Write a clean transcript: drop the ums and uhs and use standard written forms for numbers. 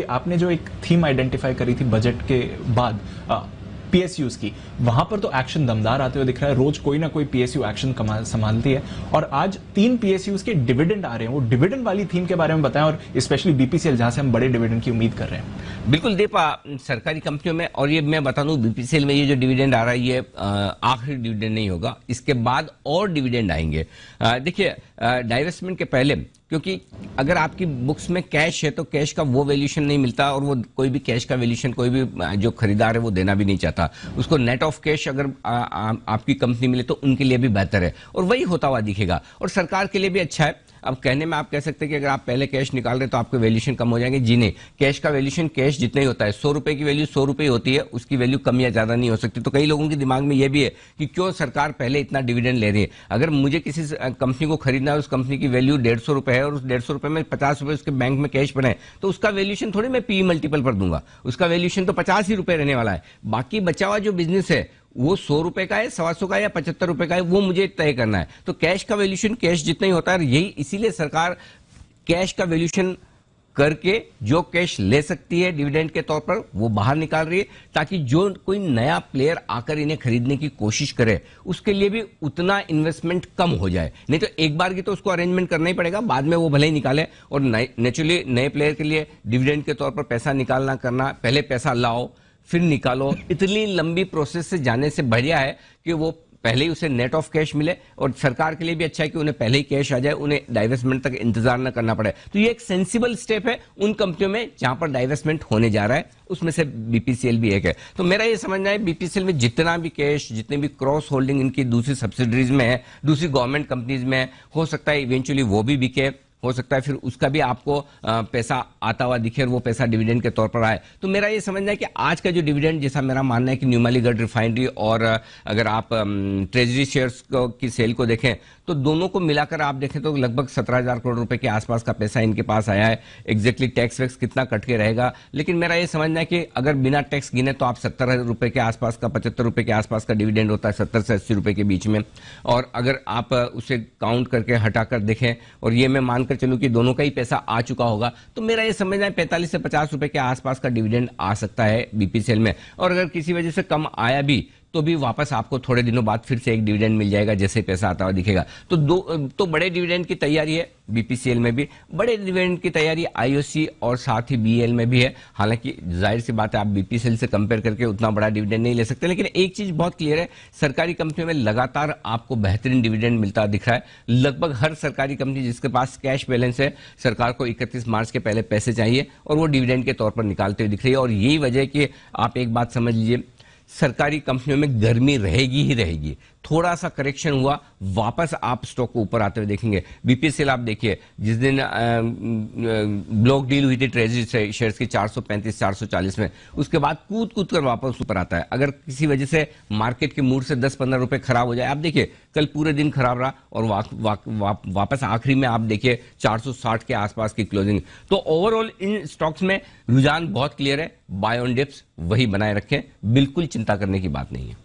आपने जो एक थीम आइडेंटिफाई करी थी बजट के बाद पीएसयूज की, वहां पर तो एक्शन दमदार आते हुए दिख रहा है। रोज कोई ना कोई पीएसयू एक्शन संभालती है और आज 3 पीएसयूज के डिविडेंड आ रहे हैं। वो डिविडेंड वाली थीम के बारे में बताएं और स्पेशली बीपीसीएल जहां से हम बड़े डिविडेंड की उम्मीद कर रहे हैं। बिल्कुल दीपा, सरकारी कंपनियों में, और ये मैं बता दूं बीपीसीएल में ये जो डिविडेंड आ रहा है ये आखिरी डिविडेंड नहीं होगा, इसके बाद और डिविडेंड आएंगे। देखिए डाइवेस्टमेंट के पहले, क्योंकि अगर आपकी बुक्स में कैश है तो कैश का वो वैल्यूएशन नहीं मिलता, और वो कोई भी कैश का वैल्यूएशन कोई भी जो खरीदार है वो देना भी नहीं चाहता। उसको नेट ऑफ कैश अगर आपकी कंपनी मिले तो उनके लिए भी बेहतर है, और वही होता हुआ दिखेगा, और सरकार के लिए भी अच्छा है। अब कहने में आप कह सकते हैं कि अगर आप पहले कैश निकाल रहे तो आपके वैल्यूएशन कम हो जाएंगे। जी नहीं, कैश का वैल्यूएशन कैश जितना ही होता है। 100 रुपए की वैल्यू 100 रुपए होती है, उसकी वैल्यू कम या ज्यादा नहीं हो सकती। तो कई लोगों के दिमाग में यह भी है कि क्यों सरकार पहले इतना डिविडेंड ले रही है। अगर मुझे किसी कंपनी को खरीदना है, उस कंपनी की वैल्यू 150 रुपए है और उस 150 रुपए में 50 रुपए उसके बैंक में कैश बनाए, तो उसका वैल्यूएशन थोड़ी मैं पी मल्टीपल पर दूंगा, उसका वैल्यूएशन तो 50 ही रुपए रहने वाला है। बाकी बचा हुआ जो बिजनेस है वो 100 रुपए का है, 125 का है या 75 रुपए का है, वो मुझे तय करना है। तो कैश का वैल्यूएशन कैश जितना ही होता है, यही इसीलिए सरकार कैश का वैल्यूएशन करके जो कैश ले सकती है डिविडेंड के तौर पर वो बाहर निकाल रही है, ताकि जो कोई नया प्लेयर आकर इन्हें खरीदने की कोशिश करे उसके लिए भी उतना इन्वेस्टमेंट कम हो जाए। नहीं तो एक बार की तो उसको अरेंजमेंट करना ही पड़ेगा, बाद में वो भले ही निकाले। और नेचुरली नए प्लेयर के लिए डिविडेंड के तौर पर पैसा निकालना करना, पहले पैसा लाओ फिर निकालो, इतनी लंबी प्रोसेस से जाने से बढ़िया है कि वो पहले ही उसे नेट ऑफ कैश मिले, और सरकार के लिए भी अच्छा है कि उन्हें पहले ही कैश आ जाए, उन्हें डाइवेस्टमेंट तक इंतजार न करना पड़े। तो ये एक सेंसिबल स्टेप है उन कंपनियों में जहां पर डाइवेस्टमेंट होने जा रहा है, उसमें से बीपीसीएल भी एक है। तो मेरा ये समझना है बीपीसीएल में जितना भी कैश, जितने भी क्रॉस होल्डिंग इनकी दूसरी सब्सिडरीज में है, दूसरी गवर्नमेंट कंपनीज में है, हो सकता है इवेंचुअली वो भी बिके, हो सकता है फिर उसका भी आपको पैसा आता हुआ दिखे और वो पैसा डिविडेंड के तौर पर आए। तो मेरा ये समझना है कि आज का जो डिविडेंड, जैसा मेरा मानना है कि न्यूमालीगढ़ रिफाइनरी और अगर आप ट्रेजरी शेयर्स की सेल को देखें तो दोनों को मिलाकर आप देखें तो लगभग 17,000 करोड़ रुपए के आसपास का पैसा इनके पास आया है। एग्जैक्टली टैक्स वैक्स कितना कट के रहेगा, लेकिन मेरा ये समझना है कि अगर बिना टैक्स गिने तो आप 70 रुपए के आसपास का, 75 रुपए के आसपास का डिविडेंड होता है, 70 से 80 रुपए के बीच में। और अगर आप उसे काउंट करके हटाकर देखें और ये मैं मानकर चलूं कि दोनों का ही पैसा आ चुका होगा, तो मेरा ये समझना है 45 से 50 रुपए के आसपास का डिविडेंड आ सकता है बीपीसीएल में। और अगर किसी वजह से कम आया भी तो भी वापस आपको थोड़े दिनों बाद फिर से एक डिविडेंड मिल जाएगा जैसे ही पैसा आता हुआ दिखेगा। तो बड़े डिविडेंड की तैयारी है बीपीसीएल में भी, बड़े डिविडेंड की तैयारी आईओसी और साथ ही बीएल में भी है। हालांकि जाहिर सी बात है आप बीपीसीएल से कंपेयर करके उतना बड़ा डिविडेंड नहीं ले सकते, लेकिन एक चीज बहुत क्लियर है, सरकारी कंपनियों में लगातार आपको बेहतरीन डिविडेंड मिलता दिख रहा है। लगभग हर सरकारी कंपनी जिसके पास कैश बैलेंस है, सरकार को 31 मार्च के पहले पैसे चाहिए और वो डिविडेंड के तौर पर निकालते हुए दिख रही है। और यही वजह है कि आप एक बात समझ लीजिए, सरकारी कंपनियों में गर्मी रहेगी ही रहेगी। थोड़ा सा करेक्शन हुआ, वापस आप स्टॉक को ऊपर आते हुए देखेंगे। बीपीसीएल आप देखिए, जिस दिन ब्लॉक डील हुई थी ट्रेजरी शेयर्स की 435-440 में, उसके बाद कूद कर वापस ऊपर आता है। अगर किसी वजह से मार्केट के मूड से 10-15 रुपए खराब हो जाए, आप देखिए कल पूरे दिन खराब रहा और वापस आखिरी में आप देखिए 460 के आसपास की क्लोजिंग। तो ओवरऑल इन स्टॉक्स में रुझान बहुत क्लियर है, बाय ऑन डिप्स वही बनाए रखें, बिल्कुल चिंता करने की बात नहीं है।